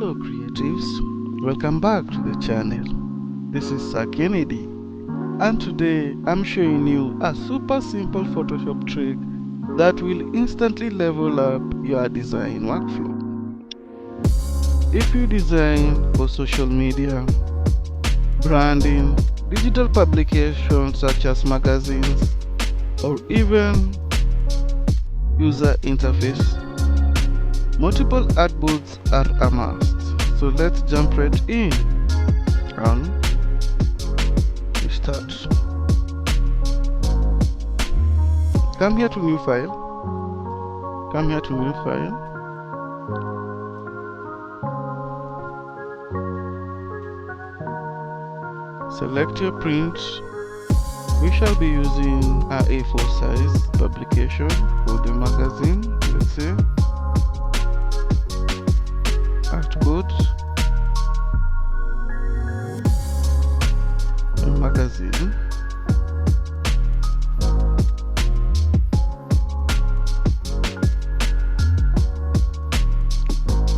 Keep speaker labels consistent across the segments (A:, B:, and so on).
A: Hello creatives, welcome back to the channel. This is Sir Kennedy, and today I'm showing you a super simple Photoshop trick that will instantly level up your design workflow. If you design for social media, branding, digital publications such as magazines, or even user interface, multiple artboards are a must. So let's jump right in and we start. Come here to new file. Come here to new file. Select your print. We shall be using a A4 size publication for the magazine. Let's say Artboard magazine.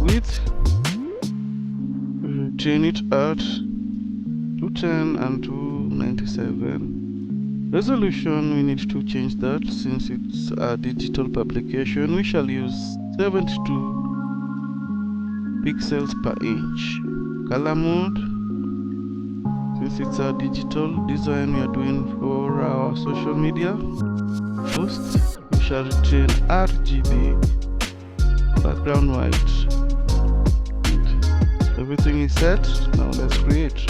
A: Width, change it at 210 and 297. Resolution, we need to change that since it's a digital publication. We shall use 72 pixels per inch. Color mode, since it's a digital design we are doing for our social media post, we shall retain RGB, background white. Everything is set. Now let's create.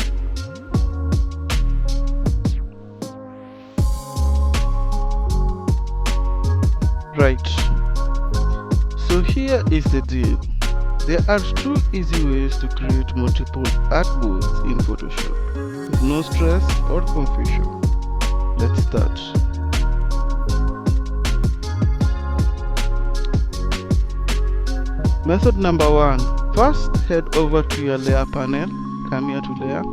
A: Right, so here is the deal. There are two easy ways to create multiple artboards in Photoshop with no stress or confusion. Let's start. Method number one. First, head over to your layer panel. Come here to layer.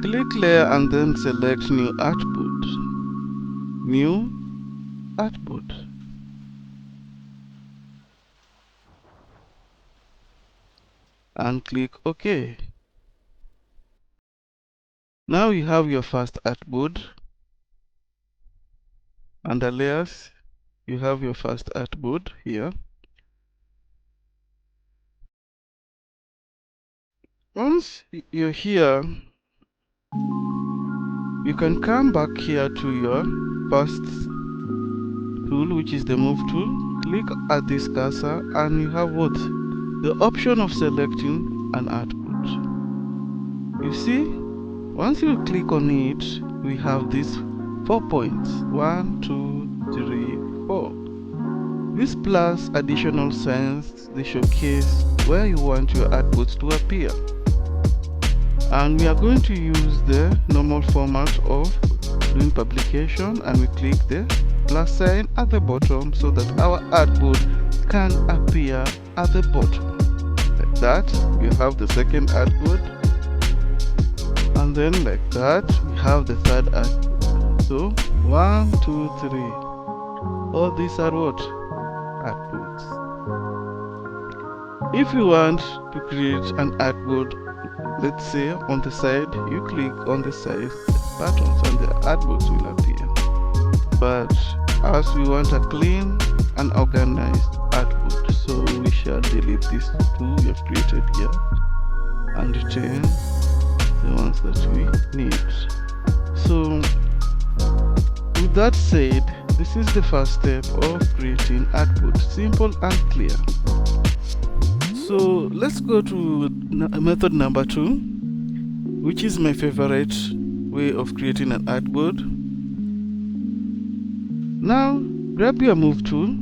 A: Click layer and then select new artboard. New Artboard. And click OK. Now you have your first artboard. Under layers, you have your first artboard here. Once you're here, you can come back here to your first tool, which is the move tool. Click at this cursor and you have what? The option of selecting an artboard. You see, once you click on it, we have these 4 points. 1, 2, 3, 4. This plus additional signs, they showcase where you want your artboards to appear. And we are going to use the normal format of doing publication, and we click the plus sign at the bottom so that our artboard can appear at the bottom. Like that, we have the second artboard, and then like that, we have the third artboard. So 1, 2, 3. All these are what? Artboards. If you want to create an artboard, let's say on the side, you click on the side buttons and the artboards will appear. But as we want a clean and organized artboard, so we shall delete these two we have created here and retain the ones that we need. So with that said, this is the first step of creating artboard. Simple and clear. So let's go to method number 2, which is my favorite way of creating an artboard. Now grab your move tool.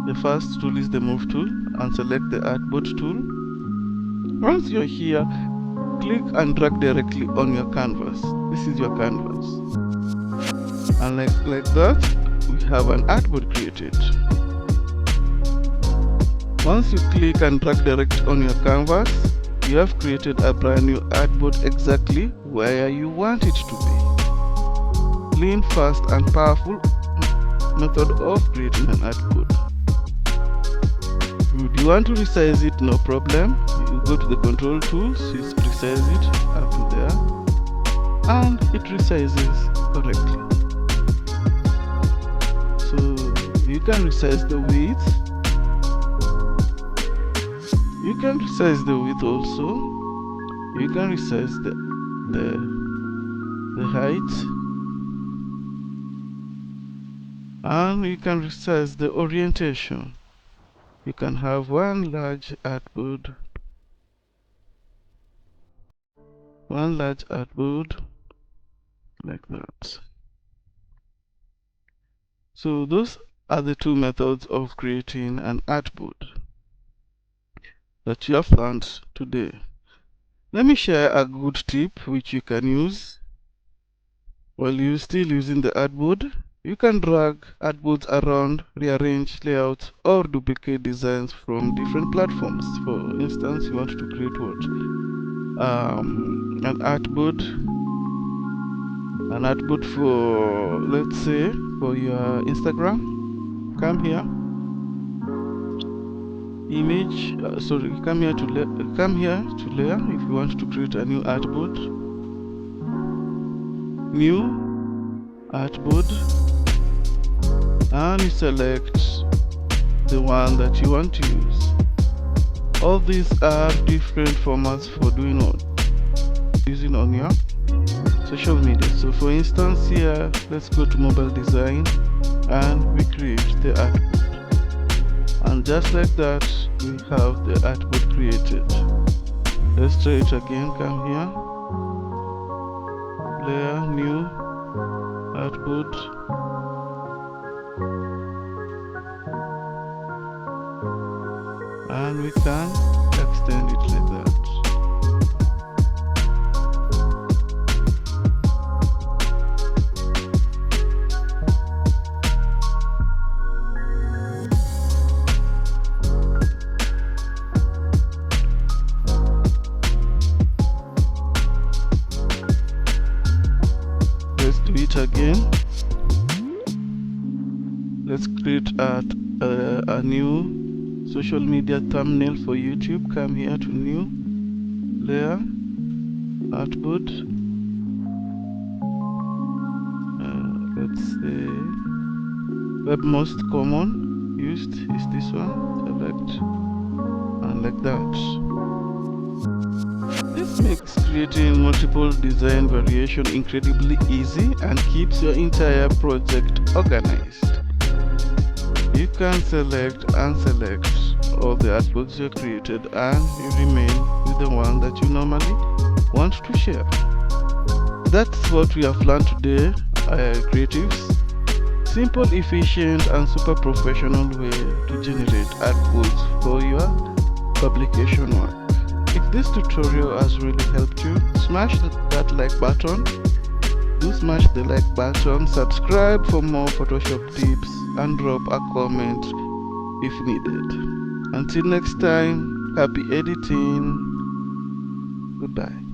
A: The first tool is the move tool, and select the artboard tool. Once you're here, click and drag directly on your canvas. This is your canvas, and like that, we have an artboard created. Once you click and drag direct on your canvas, you have created a brand new artboard exactly where you want it to be. Clean, fast and powerful method of creating an artboard. Good. You want to resize it, no problem. You go to the control tools, you resize it up to there, and it resizes correctly. So you can resize the width. You can resize the width also. You can resize the height, and you can resize the orientation. You can have one large artboard, like that. So those are the two methods of creating an artboard that you have learned today. Let me share a good tip which you can use while you're still using the artboard. You can drag artboards around, rearrange layouts, or duplicate designs from different platforms. For instance, you want to create what? An artboard for, let's say, for your Instagram. Come here, image. Come here to layer. If you want to create a new artboard, and you select the one that you want to use. All these are different formats for doing what? Using on your social media. So for instance here, let's go to mobile design and we create the artboard. And just like that, we have the artboard created. Let's try it again. Come here, layer, new, artboard. And we can extend it like that. Let's do it again. Let's create a new social media thumbnail for YouTube. Come here to new, layer, artboard. Let's say web most common used is this one. Select and like that. This makes creating multiple design variation incredibly easy and keeps your entire project organized. You can select and unselect all the artboards you created and you remain with the one that you normally want to share. That's what we have learned today, creatives. Simple, efficient and super professional way to generate artboards for your publication work. If this tutorial has really helped you, smash that like button. Do smash the like button, subscribe for more Photoshop tips, and drop a comment if needed. Until next time, happy editing. Goodbye.